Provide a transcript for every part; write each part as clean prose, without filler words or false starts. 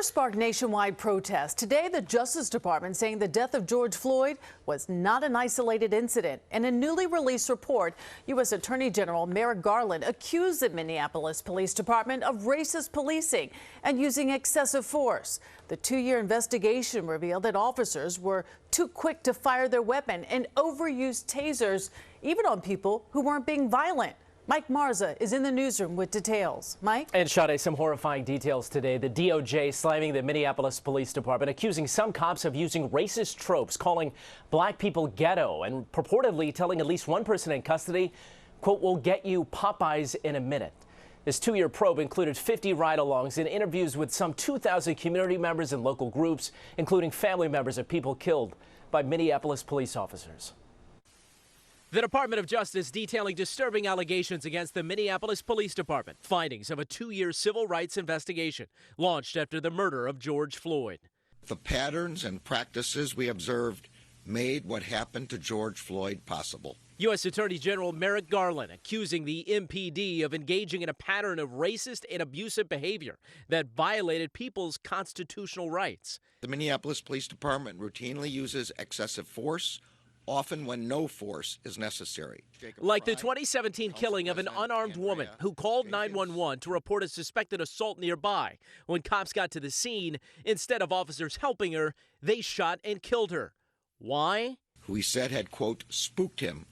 Sparked nationwide protests. Today, the Justice Department saying the death of George Floyd was not an isolated incident. In a newly released report, U.S. Attorney General Merrick Garland accused the Minneapolis Police Department of racist policing and using excessive force. The two-year investigation revealed that officers were too quick to fire their weapon and overused tasers, even on people who weren't being violent. Mike Marza is in the newsroom with details. Mike? And Sade, some horrifying details today. The DOJ slamming the Minneapolis Police Department, accusing some cops of using racist tropes, calling black people ghetto, and purportedly telling at least one person in custody, quote, "We'll get you Popeyes in a minute." This two-year probe included 50 ride-alongs and interviews with some 2,000 community members and local groups, including family members of people killed by Minneapolis police officers. The Department of Justice detailing disturbing allegations against the Minneapolis Police Department. Findings of a two-year civil rights investigation launched after the murder of George Floyd. The patterns and practices we observed made what happened to George Floyd possible. U.S. Attorney General Merrick Garland accusing the MPD of engaging in a pattern of racist and abusive behavior that violated people's constitutional rights. The Minneapolis Police Department routinely uses excessive force, often when no force is necessary. Like the 2017 killing of an unarmed woman who called 911 to report a suspected assault nearby. When cops got to the scene, instead of officers helping her, they shot and killed her. Why? Who he said had, quote, spooked him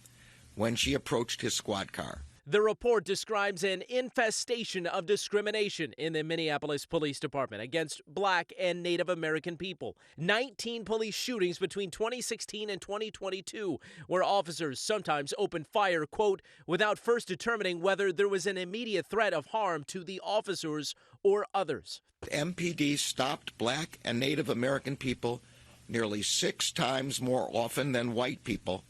when she approached his squad car. The report describes an infestation of discrimination in the Minneapolis Police Department against black and Native American people. 19 police shootings between 2016 and 2022, where officers sometimes opened fire, quote, without first determining whether there was an immediate threat of harm to the officers or others. MPD stopped black and Native American people nearly 6 times more often than white people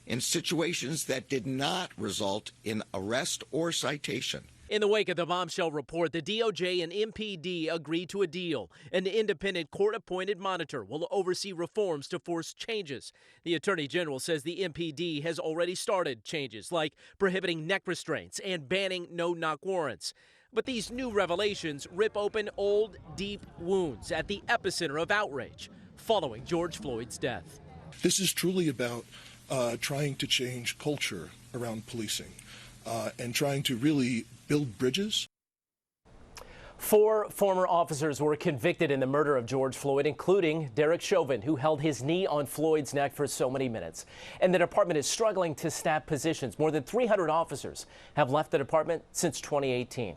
in situations that did not result in arrest or citation. In the wake of the bombshell report, the DOJ and MPD agreed to a deal. An independent court-appointed monitor will oversee reforms to force changes. The Attorney General says the MPD has already started changes, like prohibiting neck restraints and banning no-knock warrants. But these new revelations rip open old, deep wounds at the epicenter of outrage following George Floyd's death. This is truly about trying to change culture around policing and trying to really build bridges. 4 former officers were convicted in the murder of George Floyd, including Derek Chauvin, who held his knee on Floyd's neck for so many minutes. And the department is struggling to staff positions. More than 300 officers have left the department since 2018.